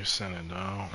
You sent it down.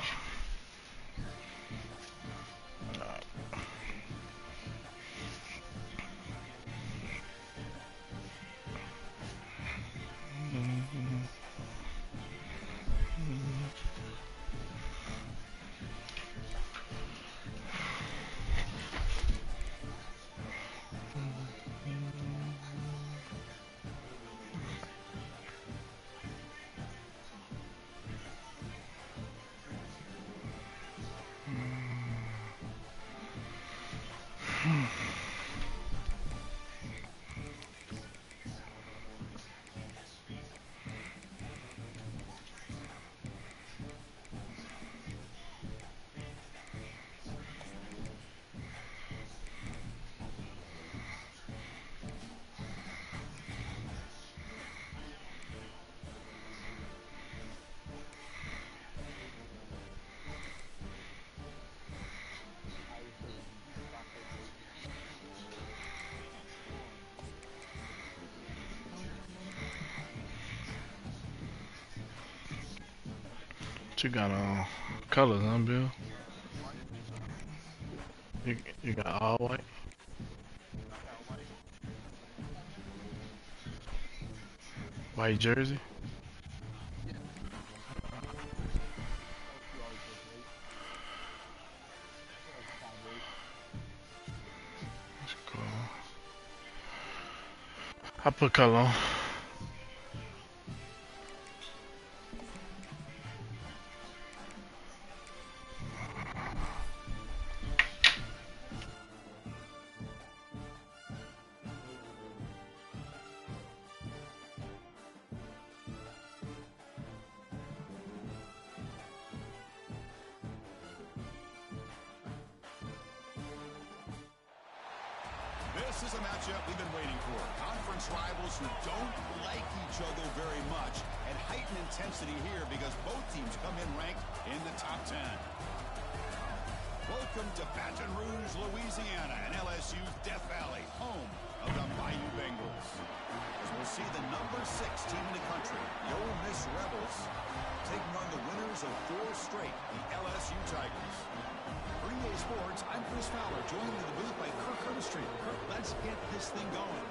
What you got on colors, huh, Bill? You got all white? White jersey? That's cool. I put color on. This is a matchup we've been waiting for. Conference rivals who don't like each other very much, and heightened intensity here because both teams come in ranked in the top 10. Welcome to Baton Rouge, Louisiana, and LSU's Death Valley, home of the Bayou Bengals. As we'll see the number 6 team in the country, the Ole Miss Rebels, taking on the winners of 4 straight, the LSU Tigers. For EA Sports, I'm Chris Fowler, joined in the booth by Kirk Herbstreit. Kirk, let's get this thing going.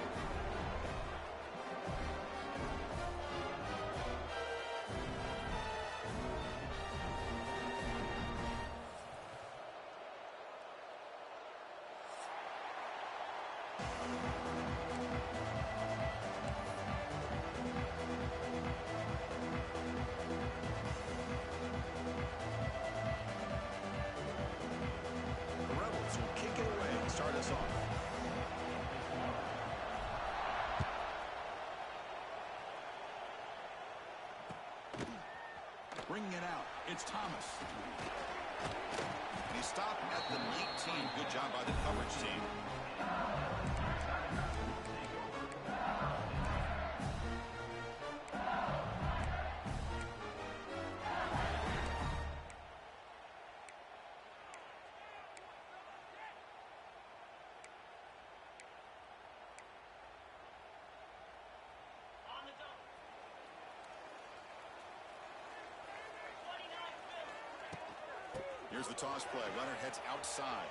Start us off. Bringing it out, it's Thomas. And he stopped at the 19. Good job by the coverage team. Here's the toss play. Runner heads outside.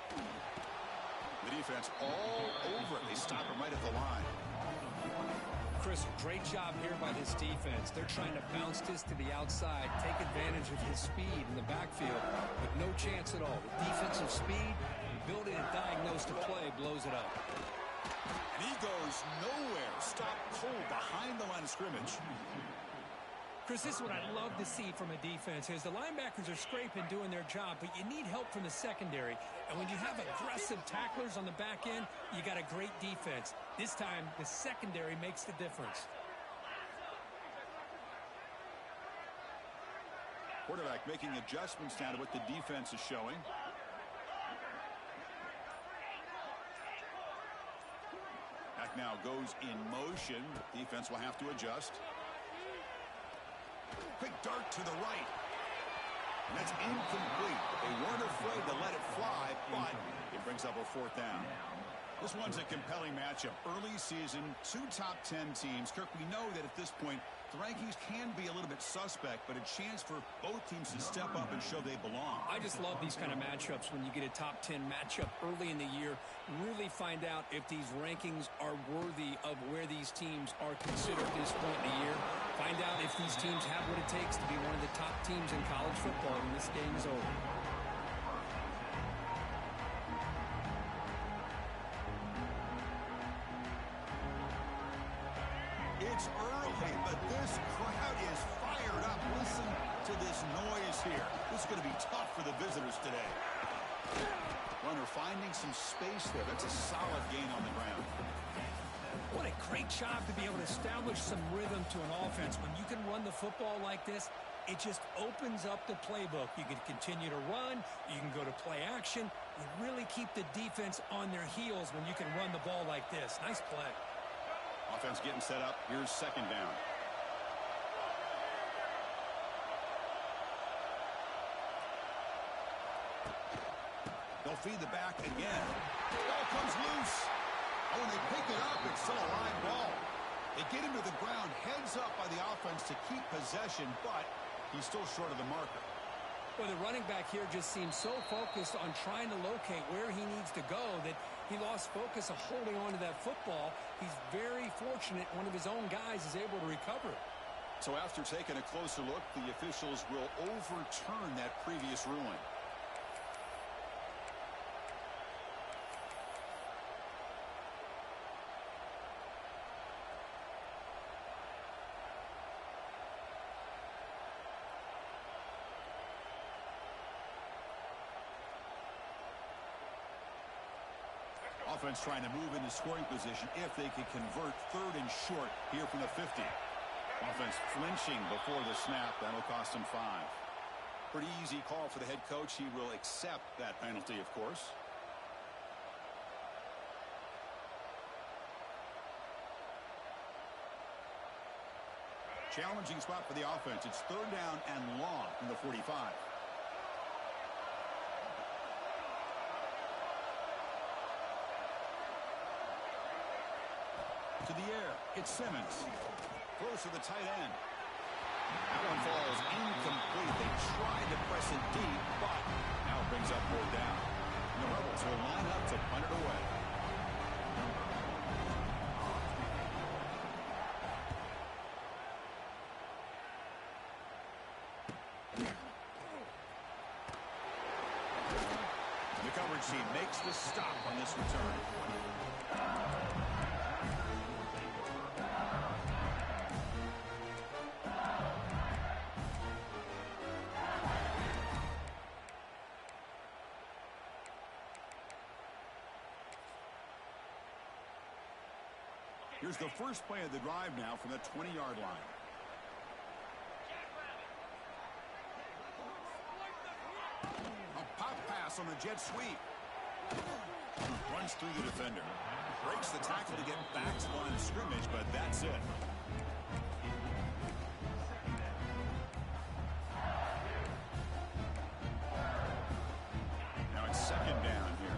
The defense all over it. They stop him right at the line. Chris, great job here by this defense. They're trying to bounce this to the outside, take advantage of his speed in the backfield, but no chance at all. The defensive speed, building and diagnosed to play, blows it up. And he goes nowhere. Stop cold behind the line of scrimmage. Chris, this is what I'd love to see from a defense is the linebackers are scraping, doing their job, but you need help from the secondary. And when you have aggressive tacklers on the back end, you got a great defense. This time, the secondary makes the difference. Quarterback making adjustments now to what the defense is showing. Back now goes in motion. Defense will have to adjust. Quick dart to the right. And that's incomplete. They weren't afraid to let it fly, but it brings up a 4th down. This one's a compelling matchup. Early season, 2 top 10 teams. Kirk, we know that at this point, The rankings can be a little bit suspect, but a chance for both teams to step up and show they belong. I just love these kind of matchups when you get a top 10 matchup early in the year. Really find out if these rankings are worthy of where these teams are considered at this point in the year. Find out if these teams have what it takes to be one of the top teams in college football when this game is over. It's early, but this crowd is fired up. Listen to this noise here. This is going to be tough for the visitors today. Runner finding some space there. That's a solid gain on the ground. What a great job to be able to establish some rhythm to an offense. When you can run the football like this, it just opens up the playbook. You can continue to run. You can go to play action. You really keep the defense on their heels when you can run the ball like this. Nice play. Offense getting set up. Here's second down. They'll feed the back again. Ball comes loose. Oh, and they pick it up. It's still a live ball. They get him to the ground. Heads up by the offense to keep possession, but he's still short of the marker. Well, the running back here just seems so focused on trying to locate where he needs to go that he lost focus of holding on to that football. He's very fortunate one of his own guys is able to recover it. So after taking a closer look, the officials will overturn that previous ruling. Offense trying to move into scoring position if they could convert third and short here from the 50. Offense flinching before the snap. That'll cost him 5. Pretty easy call for the head coach. He will accept that penalty, of course. Challenging spot for the offense. It's third down and long from the 45. To the air, it's Simmons. Throws to the tight end. That one falls incomplete. They tried to press it deep, but now it brings up 4th down. And the Rebels will line up to punt it away. The coverage team makes the stop on this return. Here's the first play of the drive now from the 20-yard line. A pop pass on the jet sweep. Runs through the defender. Breaks the tackle to get back to the line of scrimmage, but that's it. Now it's second down here.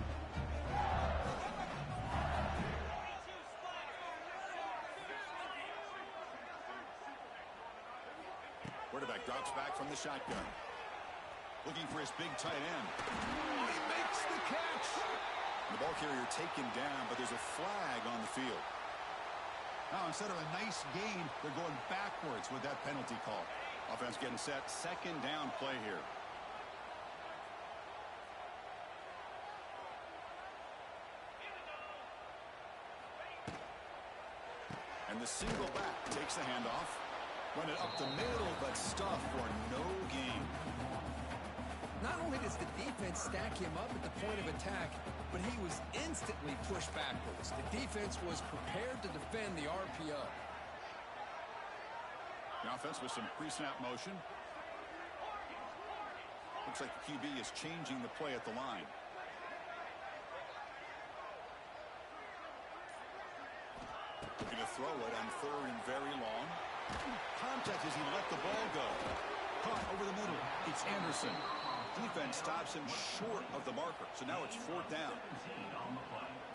Quarterback drops back from the shotgun. Looking for his big tight end. Oh, he makes the catch. The ball carrier taken down, but there's a flag on the field. Now, instead of a nice gain, they're going backwards with that penalty call. Offense getting set. Second down play here. And the single back takes the handoff. Run it up the middle, but stuff for no gain. Not only does the defense stack him up at the point of attack, but he was instantly pushed backwards. The defense was prepared to defend the RPO. The offense with some pre-snap motion. Looks like the QB is changing the play at the line. Looking to throw it on third and very long. Contact as he let the ball go. Caught over the middle. It's Anderson. Defense stops him short of the marker, so now it's 4th down.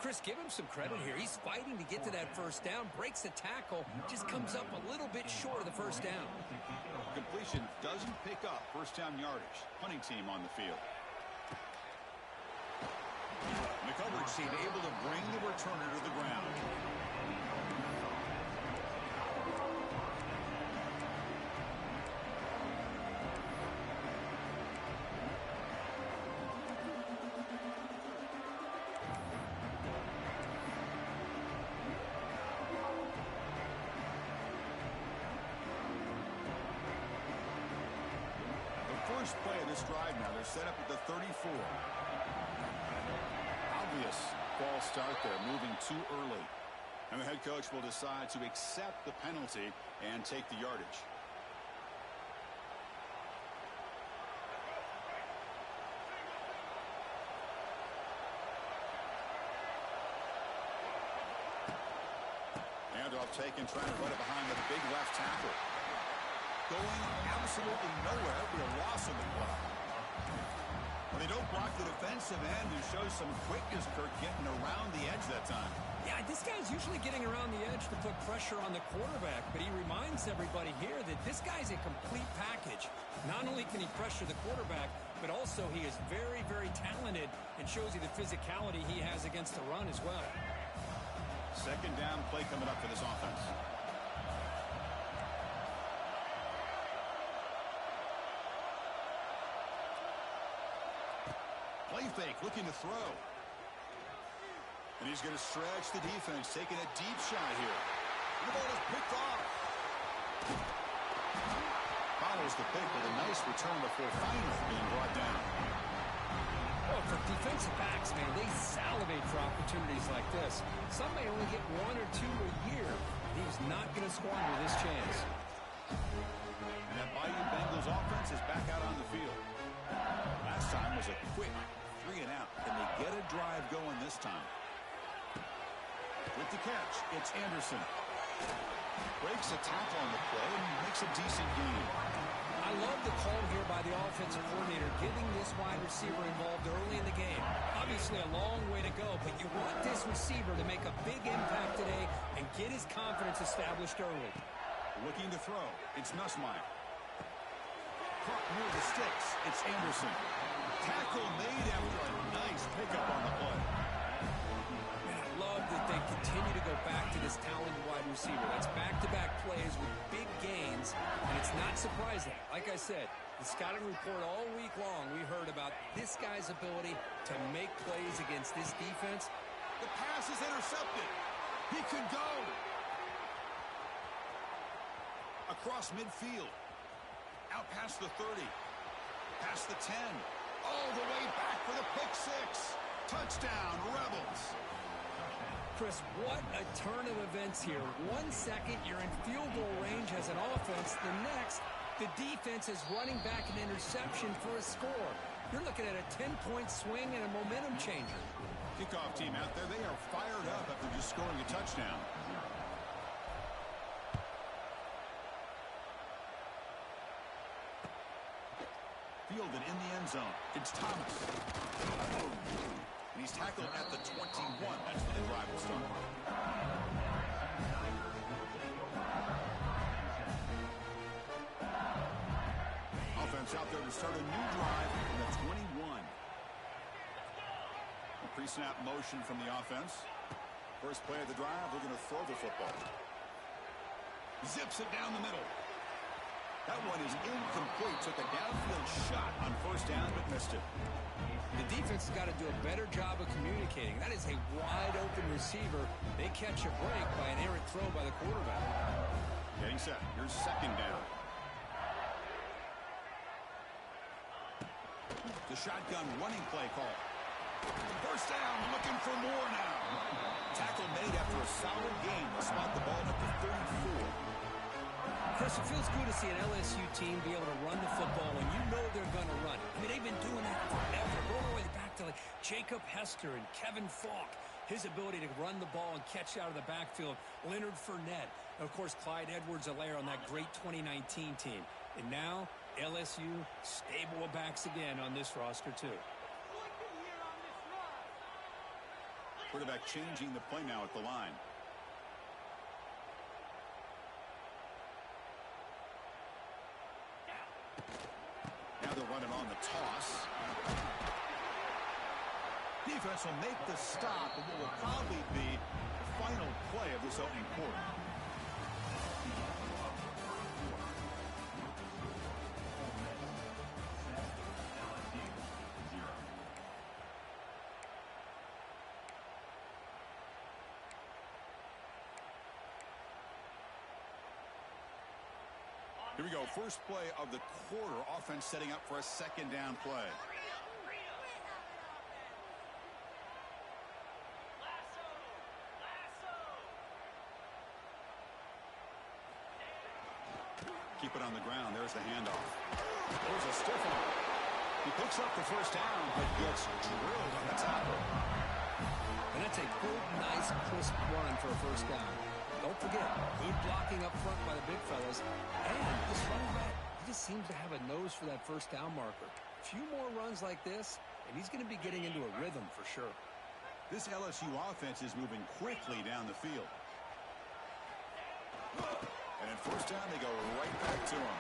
Chris, give him some credit here. He's fighting to get to that first down, breaks the tackle, just comes up a little bit short of the first down. Completion doesn't pick up first down yardage. Punting team on the field. The coverage team able to bring the returner to the ground. First play of this drive now. They're set up at the 34. Obvious false start there, moving too early. And the head coach will decide to accept the penalty and take the yardage. Handoff taken, trying to put it behind the big left tackle. Going absolutely nowhere. It'll be a loss of the play. Well, they don't block the defensive end, who shows some quickness, Kirk, getting around the edge that time. Yeah, this guy's usually getting around the edge to put pressure on the quarterback, but he reminds everybody here that this guy's a complete package. Not only can he pressure the quarterback, but also he is very, very talented and shows you the physicality he has against the run as well. Second down play coming up for this offense. Play fake, looking to throw. And he's going to stretch the defense, taking a deep shot here. The ball is picked off. Follows the pick with a nice return before finally being brought down. Well, for defensive backs, man, they salivate for opportunities like this. Some may only get 1 or 2 a year. He's not going to squander this chance. And that Bayou Bengals offense is back out on the field. Last time was a quick 3 and out. Can they get a drive going this time? With the catch, it's Anderson. Breaks a tackle on the play and makes a decent gain. I love the call here by the offensive coordinator, getting this wide receiver involved early in the game. Obviously a long way to go, but you want this receiver to make a big impact today and get his confidence established early. Looking to throw, it's Nussmeier. Caught near the sticks, it's Anderson. Tackle made after a nice pickup on the play. And I love that they continue to go back to this talented wide receiver. That's back-to-back plays with big gains, and it's not surprising. Like I said, the scouting report all week long, we heard about this guy's ability to make plays against this defense. The pass is intercepted. He could go. Across midfield. Out past the 30. Past the 10. All the way back for the pick six. Touchdown, Rebels. Chris, what a turn of events here. 1 second, you're in field goal range as an offense. The next, the defense is running back an interception for a score. You're looking at a 10-point swing and a momentum changer. Kickoff team out there, they are fired up after just scoring a touchdown. Fielded in the end zone. It's Thomas. And he's tackled at the 21. That's where the drive will start. Offense out there to start a new drive in the 21. A pre-snap motion from the offense. First play of the drive, we're going to throw the football. Zips it down the middle. That one is incomplete. Took a downfield shot on first down, but missed it. The defense has got to do a better job of communicating. That is a wide-open receiver. They catch a break by an errant throw by the quarterback. Getting set. Here's second down. The shotgun running play call. First down, looking for more now. Tackle made after a solid gain. They'll spot the ball at the 34. Chris, it feels good to see an LSU team be able to run the football when you know they're going to run. I mean, they've been doing that forever. Go all the way back to like Jacob Hester and Kevin Falk. His ability to run the ball and catch out of the backfield. Leonard Fournette. And of course, Clyde Edwards-Helaire on that great 2019 team. And now, LSU stable of backs again on this roster, too. Quarterback changing the play now at the line. Now they're running on the toss. Defense will make the stop, and what will probably be the final play of this opening quarter. Here we go, first play of the quarter. Offense setting up for a second down play. Keep it on the ground. There's the handoff. There's a stiff arm. He picks up the first down, but gets drilled on the tackle. And that's a good, nice, crisp run for a first down. Don't forget, good blocking up front by the big fellas. And this running back, he just seems to have a nose for that first down marker. A few more runs like this, and he's going to be getting into a rhythm for sure. This LSU offense is moving quickly down the field. And at first down, they go right back to him.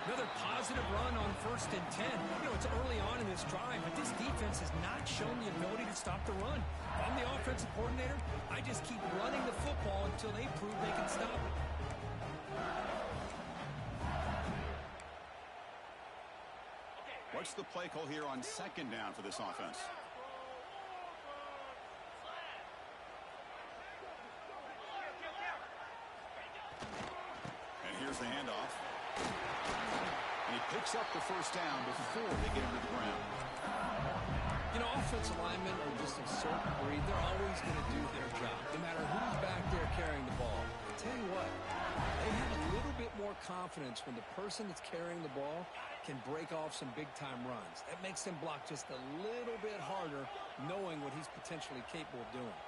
Another positive run on 1st and 10. You know, it's early on in this drive, but this defense has not shown the ability to stop the run. If I'm the offensive coordinator, I just keep running the football until they prove they can stop it. What's the play call here on second down for this offense? And here's the handoff. And he picks up the first down before they get him to the ground. You know, offensive linemen are just a certain breed. They're always going to do their job, no matter who's back there carrying the ball. I'll tell you what, they have a little bit more confidence when the person that's carrying the ball can break off some big-time runs. That makes them block just a little bit harder, knowing what he's potentially capable of doing.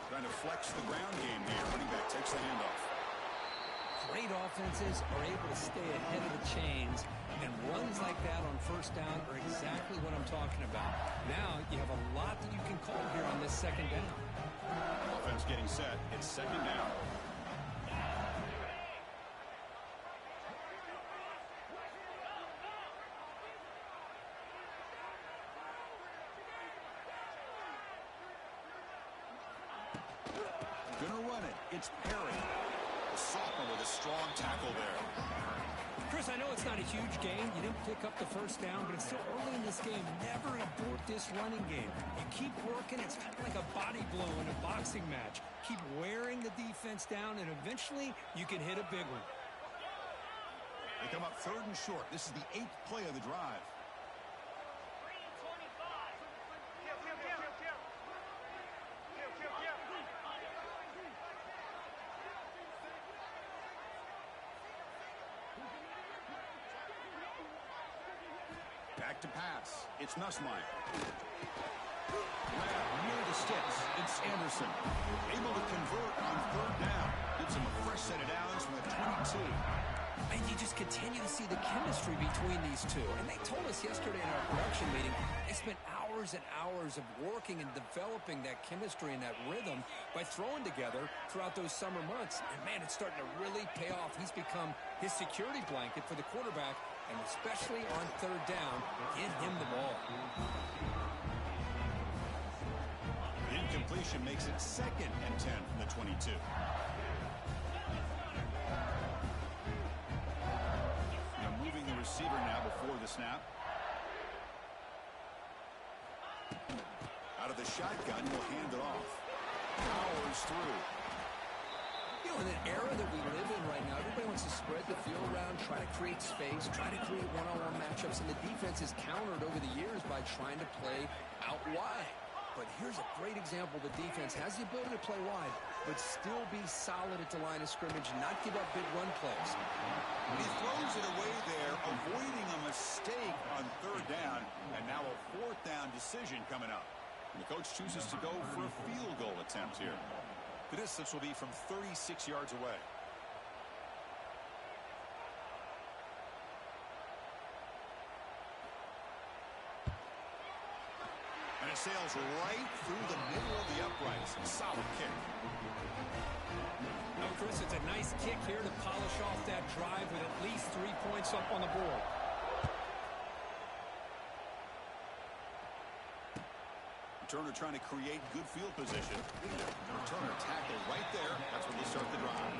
Trying to flex the ground game here. Running back takes the handoff. Great offenses are able to stay ahead of the chains, and runs like that on first down are exactly what I'm talking about. Now you have a lot that you can call here on this second down. Offense getting set. It's second down. Gonna run it. It's Perry. The sophomore with a strong tackle there. Chris, I know it's not a huge game. You didn't pick up the first down, but it's still early in this game. Never abort this running game. You keep working. It's kind of like a body blow in a boxing match. Keep wearing the defense down, and eventually you can hit a big one. They come up 3rd and short. This is the 8th play of the drive. Back to pass. It's Nussmeier. Grab near the sticks. It's Anderson. Able to convert on 3rd down. Gives him a fresh set of downs from the 22. And you just continue to see the chemistry between these two. And they told us yesterday in our production meeting, they spent hours and hours of working and developing that chemistry and that rhythm by throwing together throughout those summer months. And, man, it's starting to really pay off. He's become his security blanket for the quarterback, and especially on 3rd down, get him the ball. The incompletion makes it 2nd and 10 from the 22. Moving the receiver now before the snap. Out of the shotgun, he'll hand it off. Powers through. You know, in an era that we live in right now, everybody wants to spread the field around, try to create space, try to create one-on-one matchups, and the defense is countered over the years by trying to play out wide. But here's a great example. The defense has the ability to play wide, but still be solid at the line of scrimmage and not give up big run plays. But he throws it away there, avoiding a mistake on 3rd down, and now a 4th down decision coming up. And the coach chooses to go for a field goal attempt here. The distance will be from 36 yards away. And it sails right through the middle of the uprights. Solid kick. Now, Chris, it's a nice kick here to polish off that drive with at least 3 points up on the board. Returner trying to create good field position. The returner tackled right there. That's where they start the drive.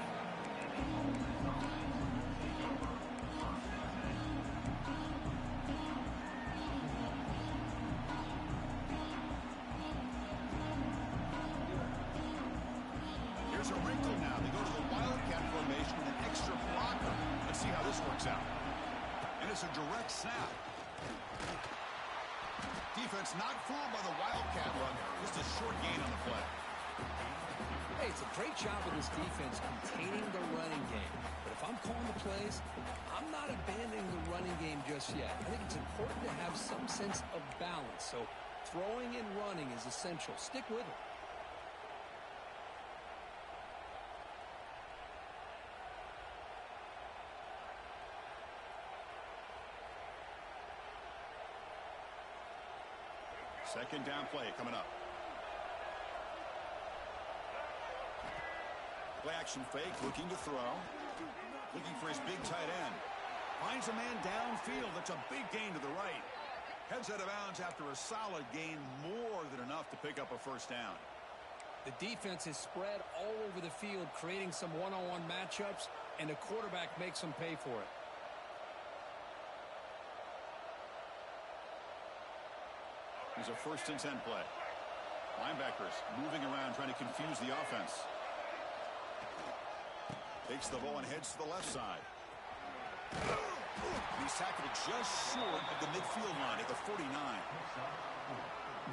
Here's a wrinkle now. They go to the Wildcat formation with an extra blocker. Let's see how this works out. And it's a direct snap. Defense not fooled by the Wildcat run there. Just a short gain on the play. Hey, it's a great job of this defense containing the running game. But if I'm calling the plays, I'm not abandoning the running game just yet. I think it's important to have some sense of balance. So throwing and running is essential. Stick with it. Second down play coming up. Play action fake, looking to throw. Looking for his big tight end. Finds a man downfield. That's a big gain to the right. Heads out of bounds after a solid gain, more than enough to pick up a first down. The defense is spread all over the field, creating some one-on-one matchups, and the quarterback makes them pay for it. Here's a 1st and 10 play. Linebackers moving around, trying to confuse the offense. Takes the ball and heads to the left side. He's tackled just short of the midfield line at the 49.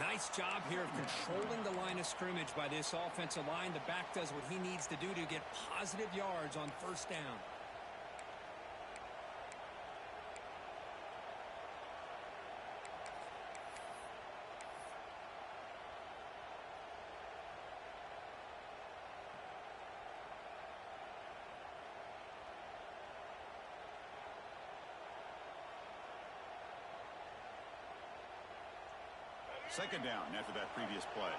Nice job here of controlling the line of scrimmage by this offensive line. The back does what he needs to do to get positive yards on first down. Second down after that previous play.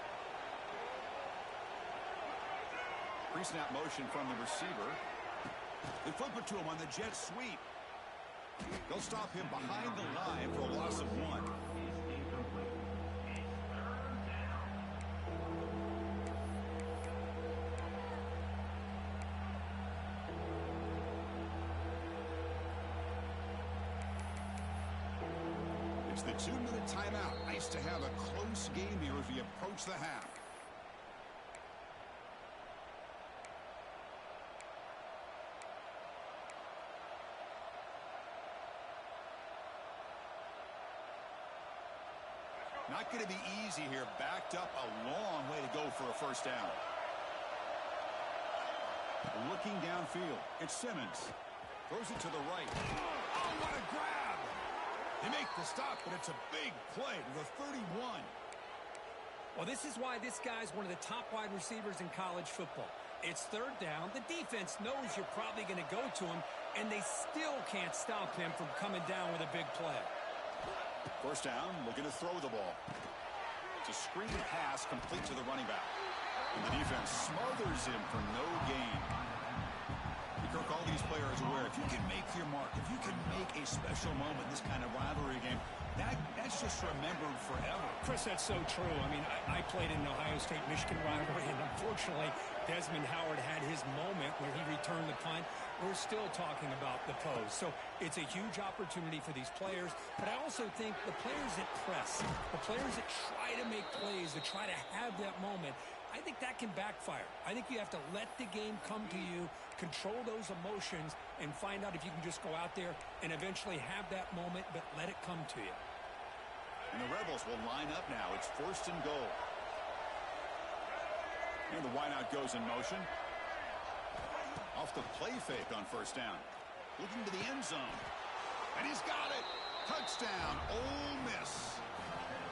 Pre-snap motion from the receiver. They flip it to him on the jet sweep. They'll stop him behind the line for a loss of 1. It's the 2-minute timeout. Nice to have a close game here as we approach the half. Not going to be easy here. Backed up a long way to go for a first down. Looking downfield. It's Simmons. Throws it to the right. Oh, what a grab! They make the stop, but it's a big play to the 31. Well, this is why this guy's one of the top wide receivers in college football. It's third down. The defense knows you're probably going to go to him, and they still can't stop him from coming down with a big play. First down, looking to throw the ball. It's a screen pass complete to the running back. And the defense smothers him for no gain. Kirk, all these players aware, if you can make your mark, if you can make a special moment in this kind of rivalry game, that's just remembered forever. Chris, that's so true. I mean, I played in the Ohio State-Michigan rivalry, and unfortunately, Desmond Howard had his moment where he returned the punt. We're still talking about the pose. So it's a huge opportunity for these players, but I also think the players that press, the players that try to make plays, that try to have that moment, I think that can backfire. I think you have to let the game come to you, control those emotions, and find out if you can just go out there and eventually have that moment, but let it come to you. And the Rebels will line up now. It's 1st and goal. And the wideout goes in motion. Off the play fake on first down. Looking to the end zone. And he's got it. Touchdown, Ole Miss.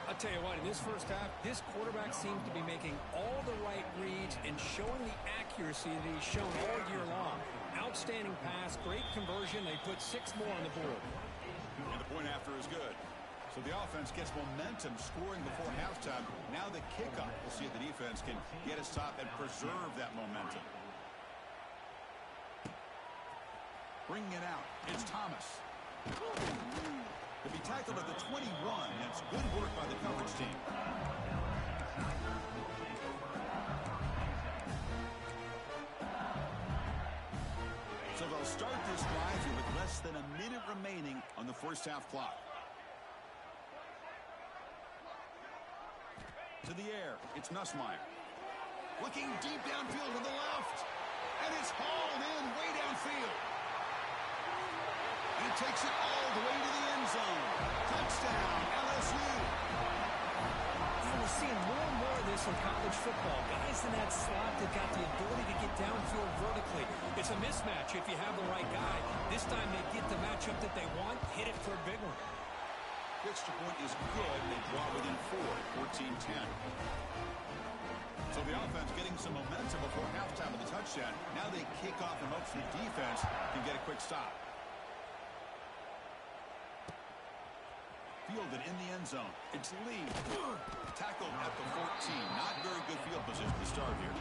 I'll tell you what, in this first half, this quarterback seems to be making all the right reads and showing the accuracy that he's shown all year long. Outstanding pass, great conversion. They put 6 more on the board. And the point after is good. So the offense gets momentum scoring before halftime. Now the kickoff. We'll see if the defense can get a stop and preserve that momentum. Bringing it out. It's Thomas. To be tackled at the 21. That's good work by the coverage team. So they'll start this drive here with less than a minute remaining on the first half clock. To the air, it's Nussmeier. Looking deep downfield to the left. And it's hauled in way downfield. And it takes it all the way to the end zone. Touchdown, LSU. Yeah, we're seeing more and more of this in college football. Guys in that slot that got the ability to get downfield vertically. It's a mismatch if you have the right guy. This time they get the matchup that they want, hit it for a big one. Extra point is good. They draw within 4, 14-10. So the offense getting some momentum before halftime of the touchdown. Now they kick off and hope the defense can get a quick stop. Fielded in the end zone. It's Lee. Tackled at the 14. Not very good field position to start here.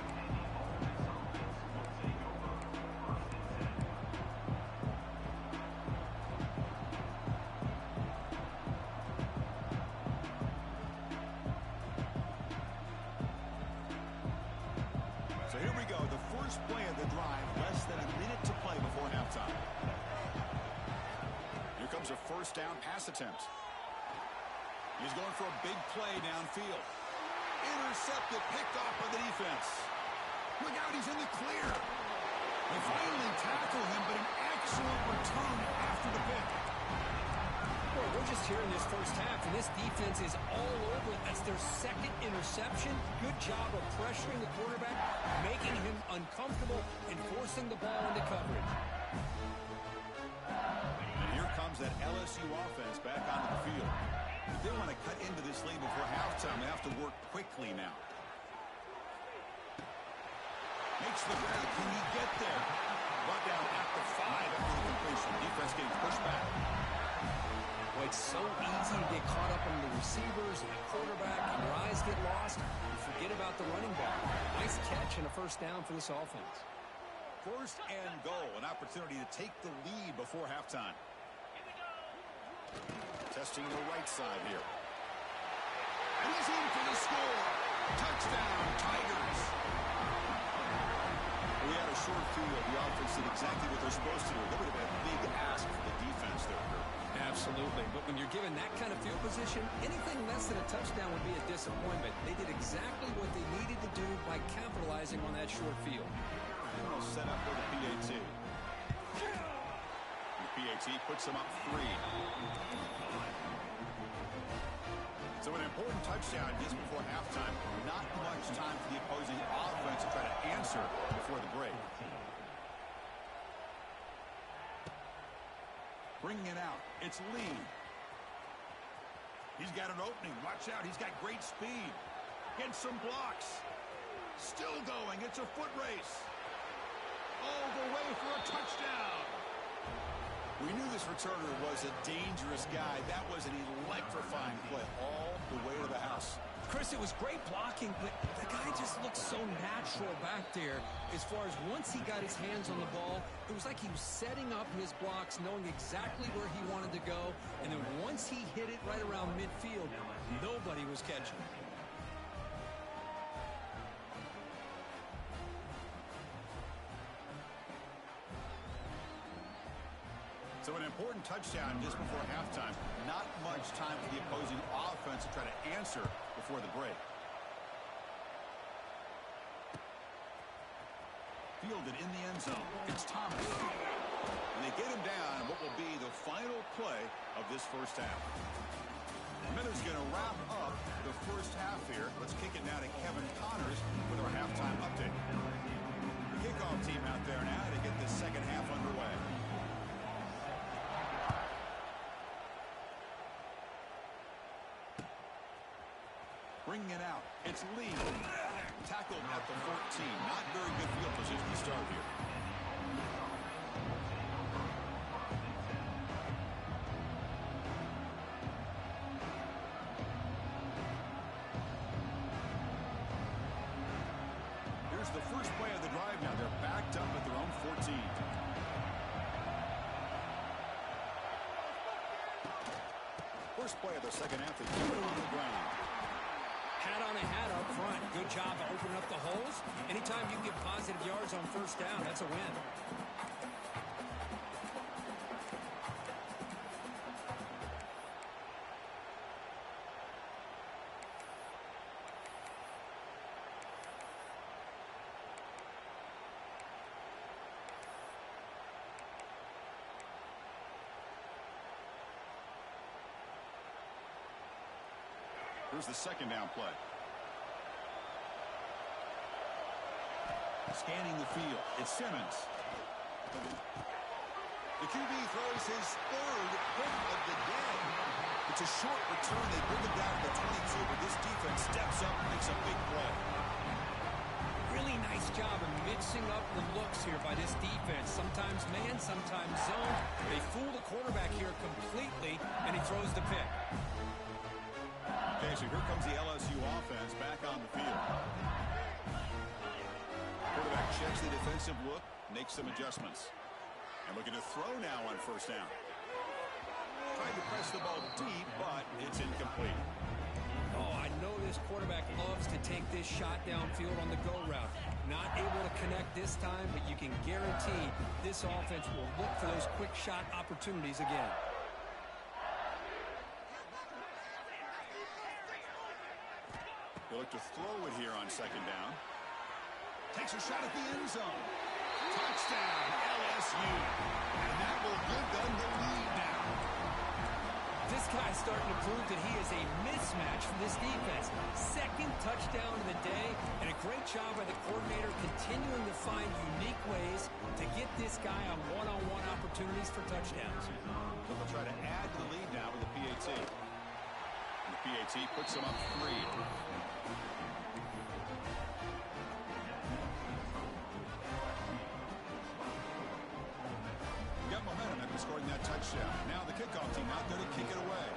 So here we go. The first play of the drive. Less than a minute to play before halftime. Here comes a first down pass attempt. He's going for a big play downfield. Intercepted, picked off by the defense. Look out, he's in the clear. They finally tackle him, but an excellent return after the pick. Boy, we're just here in this first half, and this defense is all over. That's their second interception. Good job of pressuring the quarterback, making him uncomfortable, and forcing the ball into coverage. And here comes that LSU offense back onto the field. If they want to cut into this lead before halftime, they have to work quickly now. Makes the grab. Can he get there? Brought down at the 5 after the completion. Defense getting pushed back. Well, it's so easy to get caught up on the receivers and the quarterback, and your eyes get lost. You forget about the running back. Nice catch and a first down for this offense. First and goal. An opportunity to take the lead before halftime. Testing the right side here. And he's in for the score. Touchdown, Tigers. We had a short field. The offense did exactly what they're supposed to do. That would have been a big ask for the defense there. Absolutely. But when you're given that kind of field position, anything less than a touchdown would be a disappointment. They did exactly what they needed to do by capitalizing on that short field. They'll set up for the PAT. PAT puts them up 3. So an important touchdown just before halftime. Not much time for the opposing offense to try to answer before the break. Bringing it out. It's Lee. He's got an opening. Watch out. He's got great speed. Gets some blocks. Still going. It's a foot race. All the way for a touchdown. We knew this returner was a dangerous guy. That was an electrifying play all the way to the house. Chris, it was great blocking, but the guy just looked so natural back there. As far as once he got his hands on the ball, it was like he was setting up his blocks, knowing exactly where he wanted to go. And then once he hit it right around midfield, nobody was catching it. So an important touchdown just before halftime. Not much time for the opposing offense to try to answer before the break. Fielded in the end zone. It's Thomas. And they get him down in what will be the final play of this first half. Miller's going to wrap up the first half here. Let's kick it now to Kevin Connors with our halftime update. The kickoff team out there now to get this second half underway. Bringing it out. It's Lee. Tackled at the 14. Not very good field position to start here. Here's the first play of the drive now. They're backed up at their own 14. First play of the second half, they keep it on the ground. Hat on a hat up front. Good job of opening up the holes. Anytime you can get positive yards on first down, that's a win. Here's the second down play. Scanning the field. It's Simmons. The QB throws his third hit of the day. It's a short return. They bring him down to the 22, but this defense steps up and makes a big play. Really nice job of mixing up the looks here by this defense. Sometimes man, sometimes zone. They fool the quarterback here completely, and he throws the pick. Okay, so here comes the LSU offense back on the field. Quarterback checks the defensive look, makes some adjustments. And looking to throw now on first down. Trying to press the ball deep, but it's incomplete. Oh, I know this quarterback loves to take this shot downfield on the go route. Not able to connect this time, but you can guarantee this offense will look for those quick shot opportunities again. They look to throw it here on second down. Takes a shot at the end zone. Touchdown, LSU. And that will give them the lead now. This guy's starting to prove that he is a mismatch for this defense. Second touchdown of the day, and a great job by the coordinator continuing to find unique ways to get this guy on one-on-one opportunities for touchdowns. So they'll try to add to the lead now with the PAT. And the PAT puts them up 3. Got momentum after scoring that touchdown. Now the kickoff team out there to kick it away.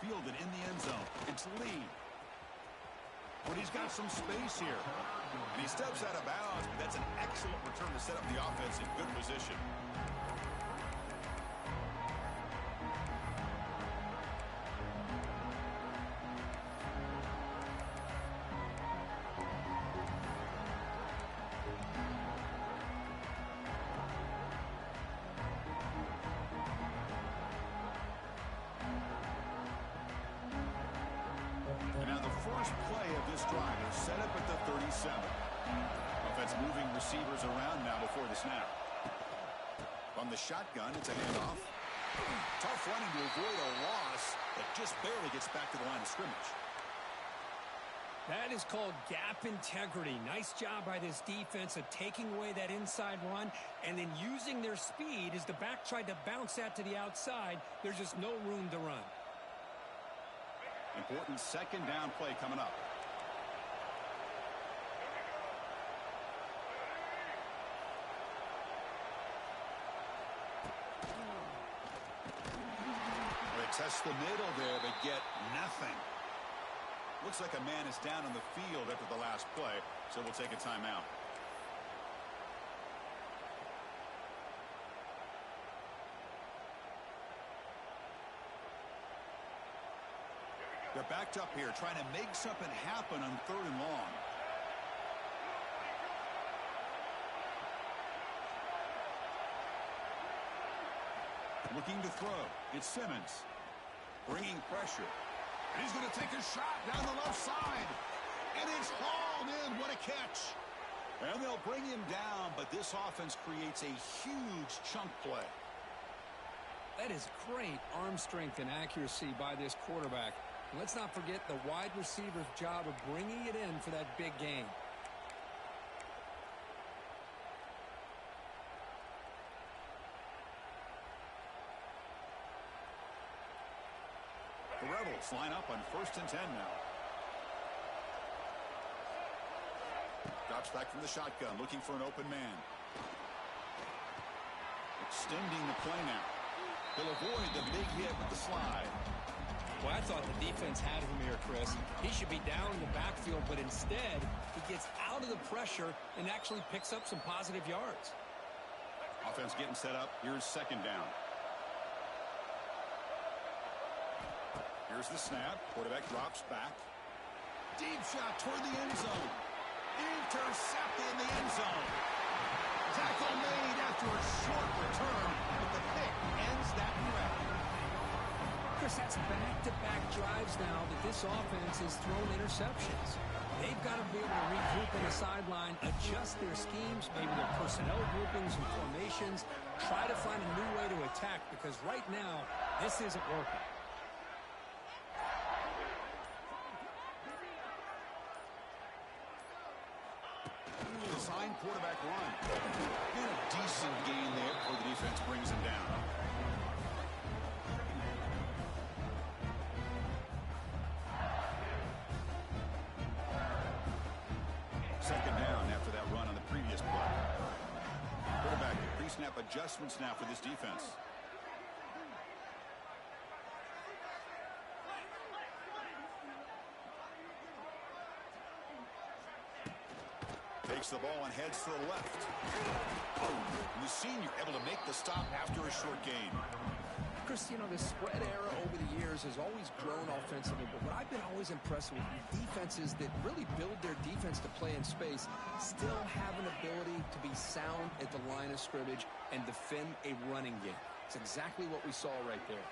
Fielded in the end zone. It's Lee. But he's got some space here. And he steps out of bounds, but that's an excellent return to set up the offense in good position. And now the first play of this drive is set up at the 37. Offense moving receivers around now before the snap. From the shotgun, it's a handoff. Tough running to avoid a loss, but just barely gets back to the line of scrimmage. That is called gap integrity. Nice job by this defense of taking away that inside run and then using their speed as the back tried to bounce that to the outside. There's just no room to run. Important second down play coming up. They test the middle there, but get nothing. Looks like a man is down on the field after the last play, so we'll take a timeout. They're backed up here, trying to make something happen on 3rd and long. Looking to throw. It's Simmons. Bringing pressure. And he's going to take a shot down the left side. And it's hauled in. What a catch. And they'll bring him down, but this offense creates a huge chunk play. That is great arm strength and accuracy by this quarterback. And let's not forget the wide receiver's job of bringing it in for that big gain. Let's line up on 1st and 10 now. Drops back from the shotgun, looking for an open man. Extending the play now. He'll avoid the big hit with the slide. Well, I thought the defense had him here, Chris. He should be down in the backfield, but instead, he gets out of the pressure and actually picks up some positive yards. Offense getting set up. Here's 2nd down. Here's the snap. Quarterback drops back. Deep shot toward the end zone. Intercepted in the end zone. Tackle made after a short return, but the pick ends that threat. Chris, that's back-to-back drives now that this offense has thrown interceptions. They've got to be able to regroup on the sideline, adjust their schemes, maybe their personnel groupings and formations, try to find a new way to attack, because right now, this isn't working. Design quarterback run. And a decent gain there before the defense brings him down. Second down after that run on the previous play. Quarterback pre-snap adjustments now for this defense. Takes the ball and heads to the left. And the senior able to make the stop after a short gain. Chris, you know, the spread era over the years has always grown offensively, but what I've been always impressed with defenses that really build their defense to play in space still have an ability to be sound at the line of scrimmage and defend a running game. It's exactly what we saw right there.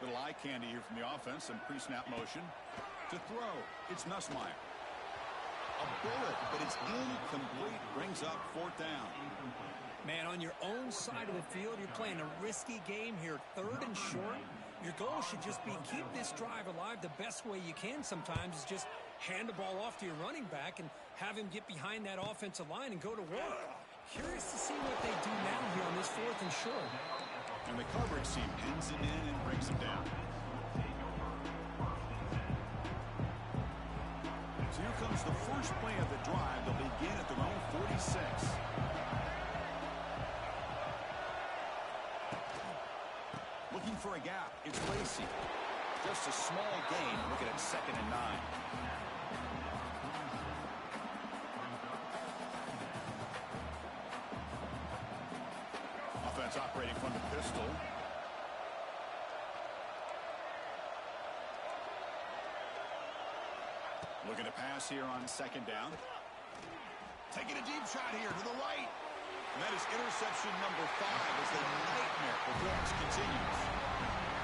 Little eye candy here from the offense and pre-snap motion. To throw, it's Nussmeier. A bullet, but it's incomplete. Brings up 4th down. Man, on your own side of the field, you're playing a risky game here. 3rd and short. Your goal should just be keep this drive alive. The best way you can sometimes is just hand the ball off to your running back and have him get behind that offensive line and go to work. Curious to see what they do now here on this 4th and short. And the coverage team pins him in and brings him down. So here comes the first play of the drive. They'll begin at their own 46. Looking for a gap. It's Lacey. Just a small gain. Looking at 2nd and 9. Offense operating from the pistol. Looking to pass here on 2nd down. Taking a deep shot here to the right. And that is interception number 5 as the nightmare performance continues.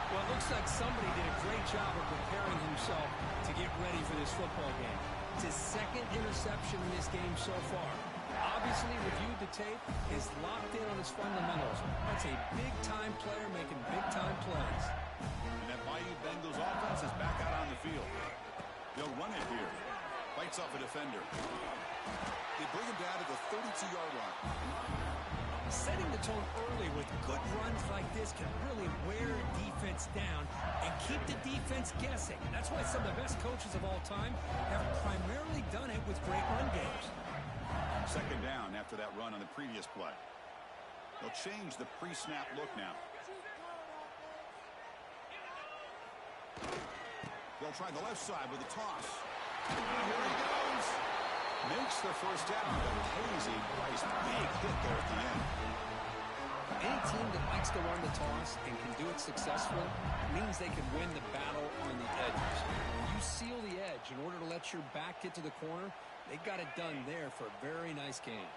Well, it looks like somebody did a great job of preparing himself to get ready for this football game. It's his 2nd interception in this game so far. Obviously reviewed the tape, is locked in on his fundamentals. That's a big-time player making big-time plays. And that Bayou Bengals offense is back out on the field. They'll run it here. Fights off a defender. They bring him down to the 32-yard line. Setting the tone early with good runs like this can really wear defense down and keep the defense guessing. That's why some of the best coaches of all time have primarily done it with great run games. 2nd down after that run on the previous play. They'll change the pre-snap look now. They'll try the left side with a toss. Here he goes. Makes the first down, but pays a price. Big hit there at the end. Any team that likes to run the toss and can do it successfully means they can win the battle on the edges. When you seal the edge in order to let your back get to the corner, they got it done there for a very nice game.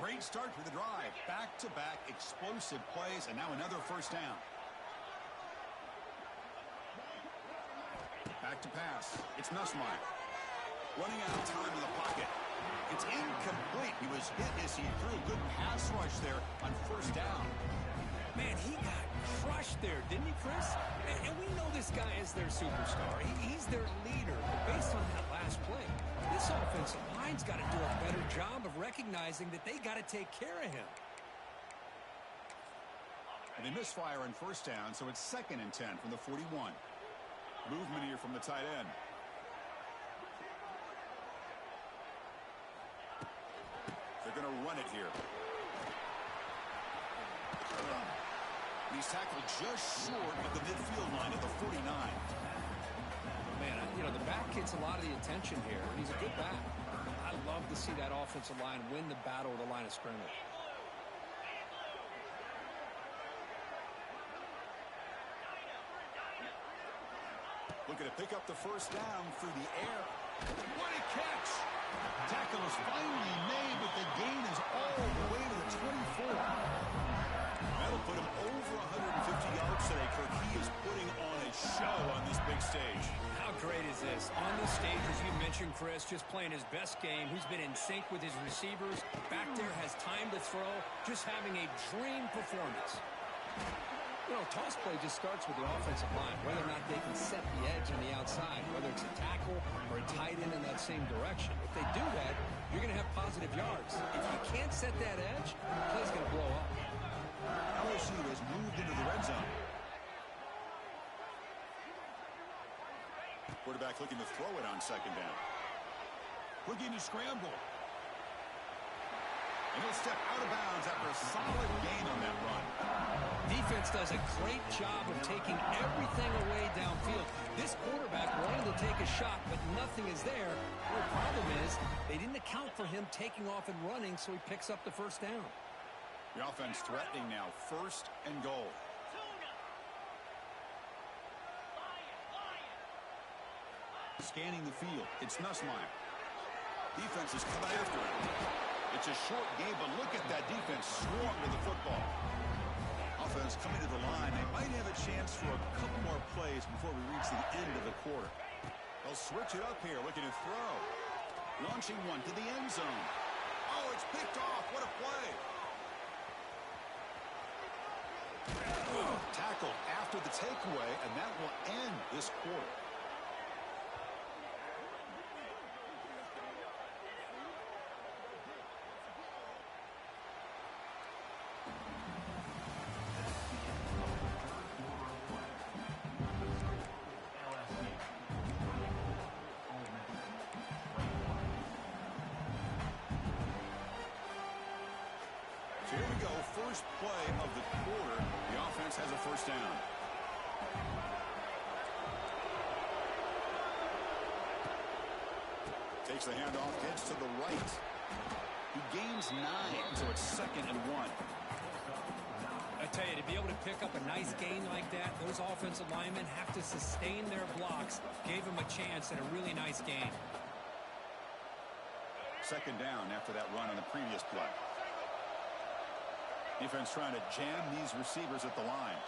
Great start for the drive. Back-to-back explosive plays, and now another first down. Back to pass. It's Nussmeier. Running out of time in the pocket. It's incomplete. He was hit as he threw a good pass rush there on 1st down. Man, he got crushed there, didn't he, Chris? And we know this guy is their superstar. He's their leader. But based on that last play, this offensive line's got to do a better job of recognizing that they got to take care of him. And they misfire on first down, so it's 2nd and 10 from the 41. Movement here from the tight end. They're going to run it here. He's tackled just short of the midfield line at the 49. Man, you know, the back gets a lot of the attention here, and he's a good back. I love to see that offensive line win the battle of the line of scrimmage. Looking to pick up the first down through the air. What a catch! Tackle is finally made, but the gain is all the way to the 24. That'll put him over 150 yards today, Kirk. He is putting on a show on this big stage. How great is this? On this stage, as you mentioned, Chris, just playing his best game. He's been in sync with his receivers. Back there, has time to throw. Just having a dream performance. You know, toss play just starts with the offensive line, whether or not they can set the edge on the outside, whether it's a tackle or a tight end in that same direction. If they do that, you're going to have positive yards. If you can't set that edge, the play's going to blow up. LSU has moved into the red zone. Quarterback looking to throw it on 2nd down. Looking to scramble. And he'll step out of bounds after a solid gain on that run. Defense does a great job of taking everything away downfield. This quarterback wanted to take a shot, but nothing is there. The problem is they didn't account for him taking off and running, so he picks up the first down. The offense threatening now, 1st and goal. Scanning the field, it's Nussmeier. Defense is coming after him. It's a short game, but look at that defense swarm with the football. Offense coming to the line. They might have a chance for a couple more plays before we reach the end of the quarter. They'll switch it up here, looking to throw. Launching one to the end zone. Oh, it's picked off. What a play. Tackled after the takeaway, and that will end this quarter. So here we go, first play of the quarter. The offense has a first down. Takes the handoff, gets to the right. He gains 9, so it's 2nd and 1. I tell you, to be able to pick up a nice gain like that, those offensive linemen have to sustain their blocks. Gave him a chance at a really nice gain. 2nd down after that run on the previous play. Defense trying to jam these receivers at the line.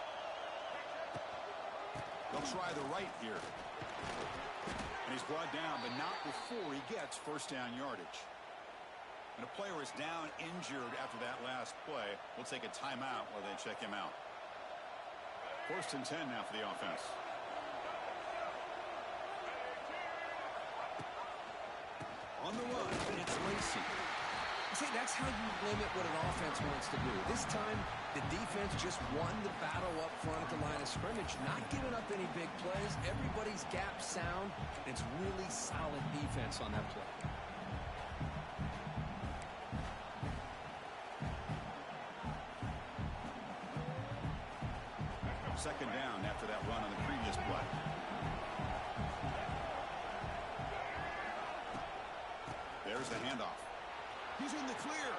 They'll try the right here. And he's brought down, but not before he gets first down yardage. And a player is down injured after that last play. We'll take a timeout while they check him out. 1st and 10 now for the offense. On the run, it's Lacey. See, that's how you limit what an offense wants to do. This time, the defense just won the battle up front at the line of scrimmage, not giving up any big plays. Everybody's gap sound. It's really solid defense on that play. 2nd down after that run on the previous play. There's the handoff. He's in the clear.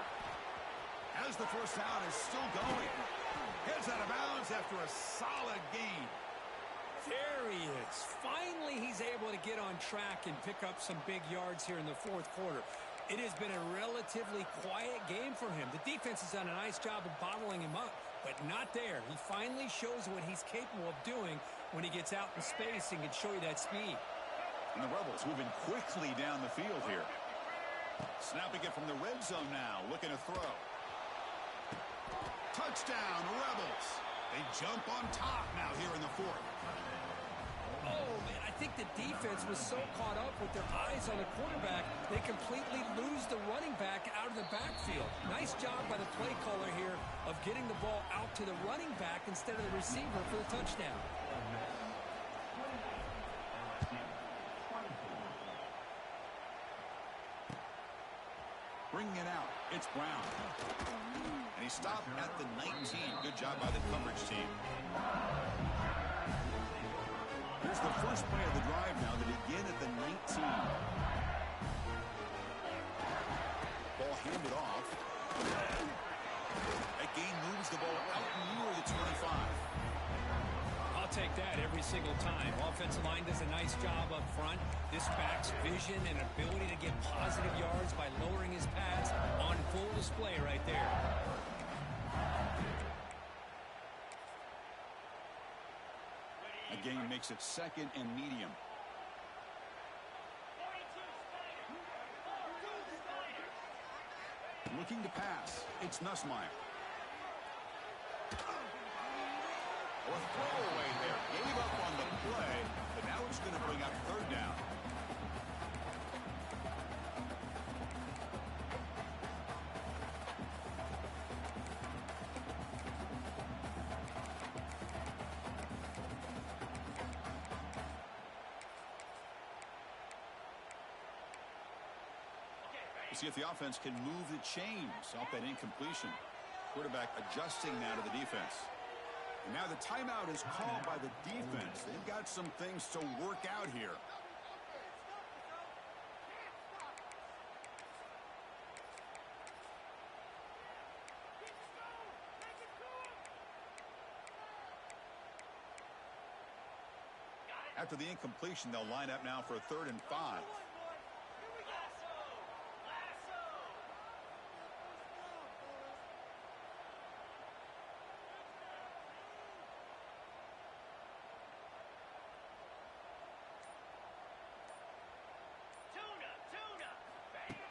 As the first down is still going. Heads out of bounds after a solid gain. There he is. Finally, he's able to get on track and pick up some big yards here in the 4th quarter. It has been a relatively quiet game for him. The defense has done a nice job of bottling him up, but not there. He finally shows what he's capable of doing when he gets out in space and can show you that speed. And the Rebels moving quickly down the field here. Snapping it from the red zone now, looking to throw. Touchdown, Rebels. They jump on top now here in the 4th. Oh, man, I think the defense was so caught up with their eyes on the quarterback, they completely lose the running back out of the backfield. Nice job by the play caller here of getting the ball out to the running back instead of the receiver for the touchdown. Bringing it out, it's Brown. And he stopped at the 19. Good job by the coverage team. Here's the first play of the drive now to begin at the 19. Ball handed off. That gain moves the ball out near the 25. I'll take that every single time. Offensive line does a nice job up front. This back's vision and ability to get positive yards by lowering his pads on full display right there. A gain makes it second and medium. Looking to pass. It's Nussmeier. A throwaway there. Gave up on the play, but now it's going to bring up third down. See if the offense can move the chains off that incompletion. Quarterback adjusting now to the defense. And now the timeout is called by the defense. They've got some things to work out here. After the incompletion, they'll line up now for a 3rd and 5.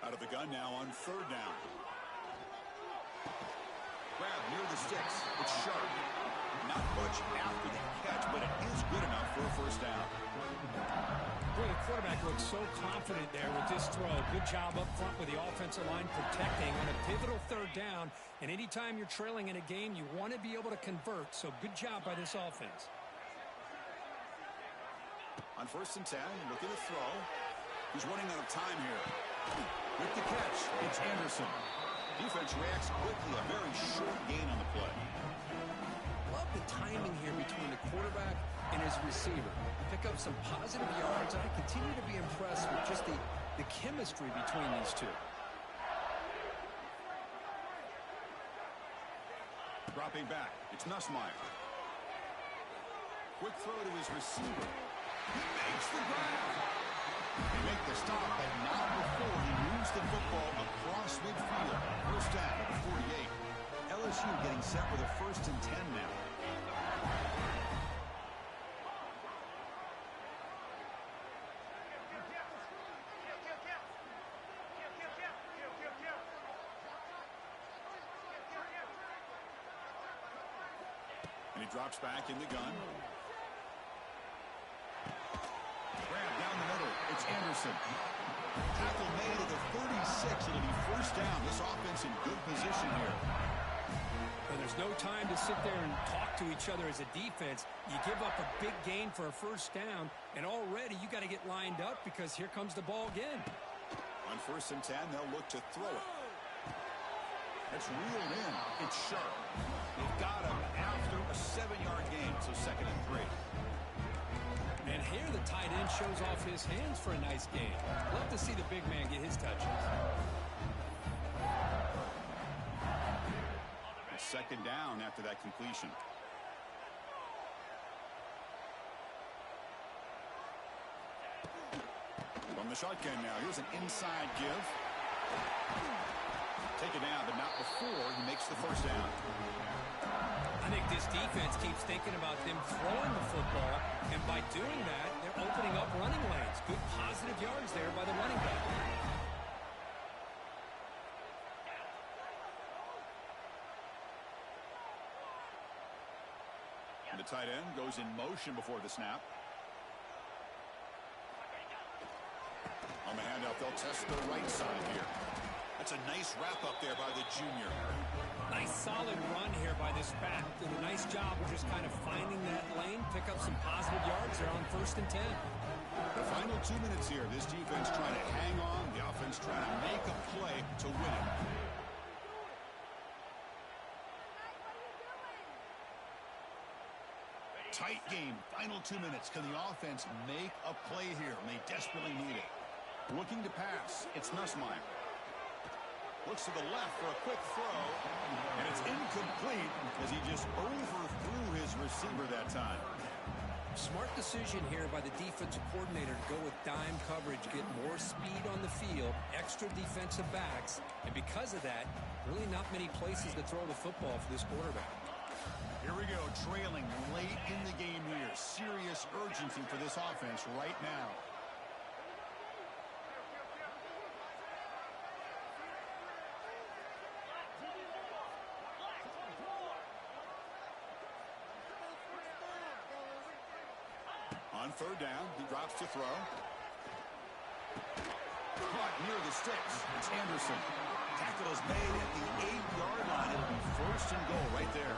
Out of the gun now on 3rd down. Grab near the sticks. It's sharp. Not much after the catch, but it is good enough for a 1st down. Boy, the quarterback looks so confident there with this throw. Good job up front with the offensive line protecting on a pivotal 3rd down. And anytime you're trailing in a game, you want to be able to convert. So good job by this offense. On 1st and 10, look at the throw. He's running out of time here. With the catch, it's Anderson. Defense reacts quickly. A very short gain on the play. Love the timing here between the quarterback and his receiver. Pick up some positive yards, and I continue to be impressed with just the chemistry between these two. Dropping back, it's Nussmeier. Quick throw to his receiver. He makes the grab. They make the stop, but not before he moves the football across midfield. 1st down at the 48. LSU getting set with a 1st and 10 now. And he drops back in the gun. Grab down the middle. It's Anderson. Tackle made at the 36. It'll be 1st down. This offense in good position here. Well, there's no time to sit there and talk to each other as a defense. You give up a big gain for a 1st down, and already you got to get lined up because here comes the ball again. On 1st and 10, they'll look to throw it. That's reeled in. It's sharp. They've got him after a 7-yard gain, so 2nd and 3. And here the tight end shows off his hands for a nice game. Love to see the big man get his touches. A 2nd down after that completion. From the shotgun now, here's an inside give. Take it down, but not before he makes the 1st down. I think this defense keeps thinking about them throwing the football, and by doing that, they're opening up running lanes. Good positive yards there by the running back. And the tight end goes in motion before the snap. if they'll test the right side here. That's a nice wrap up there by the junior. Nice solid run here by this back. Did a nice job of just kind of finding that lane, pick up some positive yards there on 1st and 10. The final 2 minutes here. This defense trying to hang on. The offense trying to make a play to win it. Tight game. Final 2 minutes. Can the offense make a play here? And they desperately need it. Looking to pass. It's Nussmeier. Looks to the left for a quick throw. And it's incomplete as he just overthrew his receiver that time. Smart decision here by the defensive coordinator to go with dime coverage, get more speed on the field, extra defensive backs, and because of that, really not many places to throw the football for this quarterback. Here we go, trailing late in the game here. Serious urgency for this offense right now. On 3rd down, he drops to throw. Caught near the sticks. It's Anderson. Tackle is made at the 8-yard line. It'll be 1st and goal right there.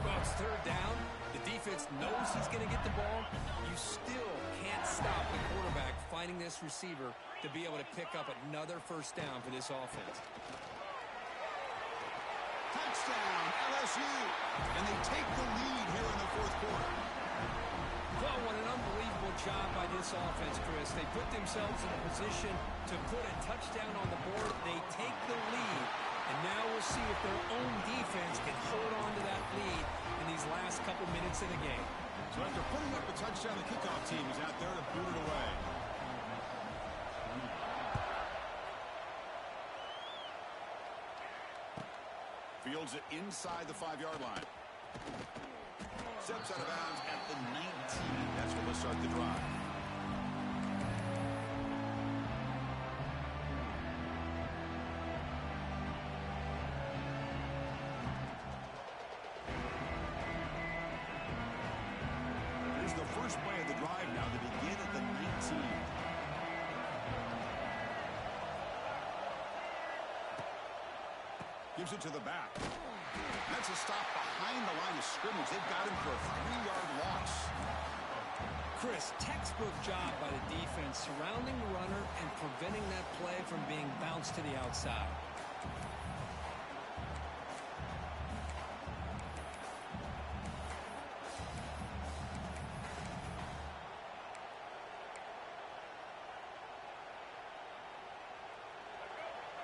Well, it's 3rd down. The defense knows he's going to get the ball. You still can't stop the quarterback finding this receiver to be able to pick up another 1st down for this offense. Touchdown, LSU. And they take the lead here in the 4th quarter. Well, what an unbelievable job by this offense, Chris. They put themselves in a position to put a touchdown on the board. They take the lead, and now we'll see if their own defense can hold on to that lead in these last couple minutes of the game. So after putting up a touchdown, the kickoff team is out there to boot it away. Fields it inside the 5-yard line. Steps out of bounds at the 19. That's where they'll start the drive. Here's the first play of the drive now to begin at the 19. Gives it to the back. That's a stop behind the line of scrimmage. They've got him for a 3-yard loss. Chris, textbook job by the defense surrounding the runner and preventing that play from being bounced to the outside.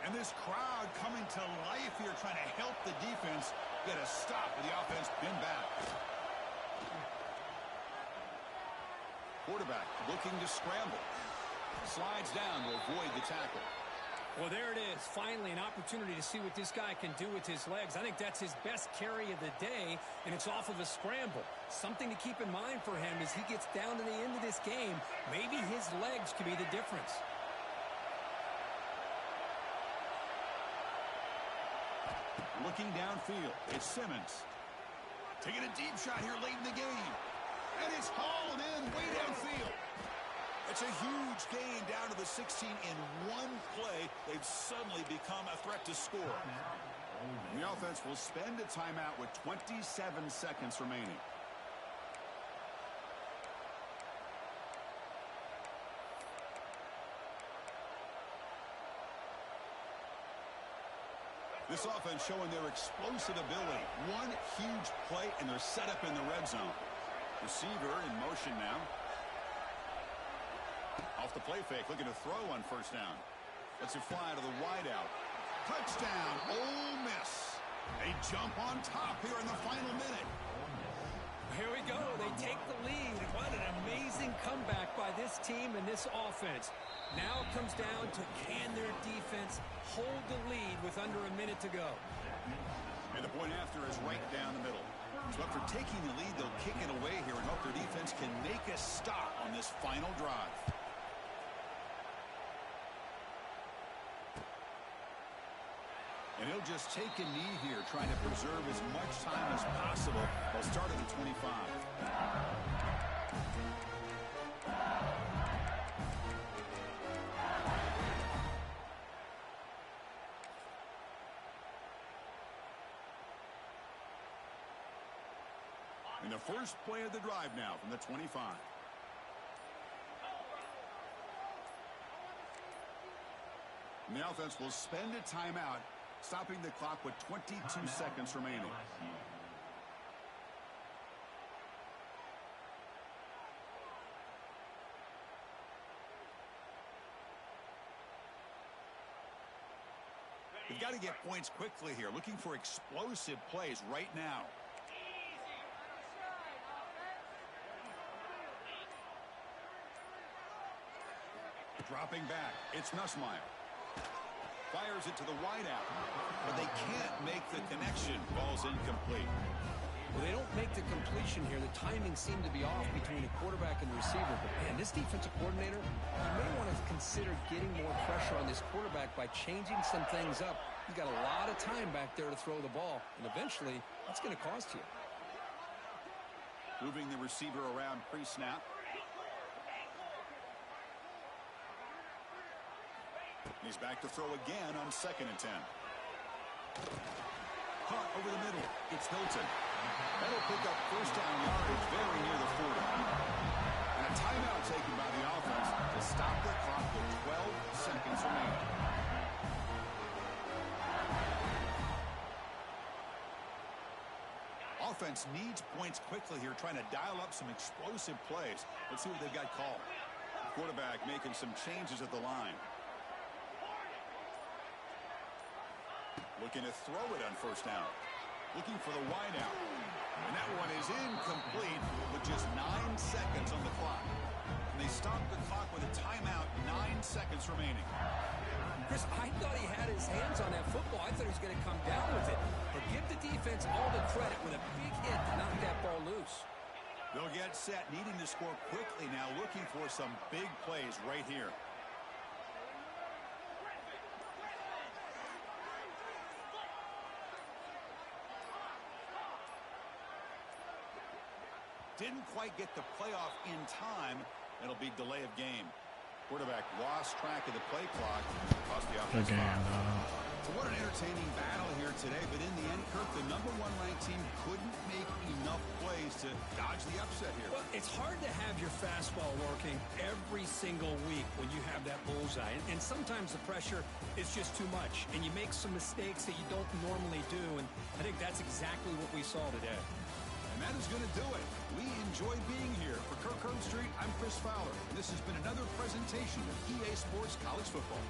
And this crowd coming to life here, trying to help the defense get a stop with the offense pinned back. Quarterback looking to scramble. Slides down to avoid the tackle. Well, there it is. Finally, an opportunity to see what this guy can do with his legs. I think that's his best carry of the day, and it's off of a scramble. Something to keep in mind for him as he gets down to the end of this game. Maybe his legs could be the difference. Looking downfield, it's Simmons. Taking a deep shot here late in the game. And it's hauled in way downfield. It's a huge gain down to the 16 in one play. They've suddenly become a threat to score. The offense will spend a timeout with 27 seconds remaining. This offense showing their explosive ability. One huge play, and they're set up in the red zone. Receiver in motion now. Off the play fake, looking to throw on 1st down. Lets it fly to the wideout. Touchdown, Ole Miss. They jump on top here in the final minute. Here we go. They take the lead. What an amazing comeback by this team and this offense. Now it comes down to can their defense hold the lead with under a minute to go. And the point after is right down the middle. So after taking the lead, they'll kick it away here and hope their defense can make a stop on this final drive. And he'll just take a knee here, trying to preserve as much time as possible. They'll start at the 25. And the first play of the drive now from the 25. And the offense will spend a timeout, stopping the clock with 22 seconds remaining. They've got to get points quickly here, looking for explosive plays right now. Dropping back, it's Nussmeier. Fires it to the wideout, but they can't make the connection. Ball's incomplete. Well, they don't make the completion here. The timing seemed to be off between the quarterback and the receiver. But, man, this defensive coordinator, he may want to consider getting more pressure on this quarterback by changing some things up. He's got a lot of time back there to throw the ball, and eventually that's going to cost you. Moving the receiver around pre-snap. He's back to throw again on 2nd and 10. Caught over the middle. It's Hilton. That'll pick up first down yardage very near the 40. And a timeout taken by the offense to stop the clock with 12 seconds remaining. Offense needs points quickly here, trying to dial up some explosive plays. Let's see what they've got called. Quarterback making some changes at the line. Looking to throw it on first down. Looking for the wideout. And that one is incomplete with just 9 seconds on the clock. And they stop the clock with a timeout, 9 seconds remaining. Chris, I thought he had his hands on that football. I thought he was going to come down with it. But give the defense all the credit with a big hit to knock that ball loose. They'll get set, needing to score quickly now, looking for some big plays right here. Didn't quite get the playoff in time. It'll be delay of game. Quarterback lost track of the play clock. Cost the offense. So what an entertaining battle here today. But in the end, Kirk, the #1 ranked team couldn't make enough plays to dodge the upset here. Well, it's hard to have your fastball working every single week when you have that bullseye. And sometimes the pressure is just too much. And you make some mistakes that you don't normally do. And I think that's exactly what we saw today. And that is going to do it. We enjoyed being here. For Kirk Herbstreit, I'm Chris Fowler. And this has been another presentation of EA Sports College Football.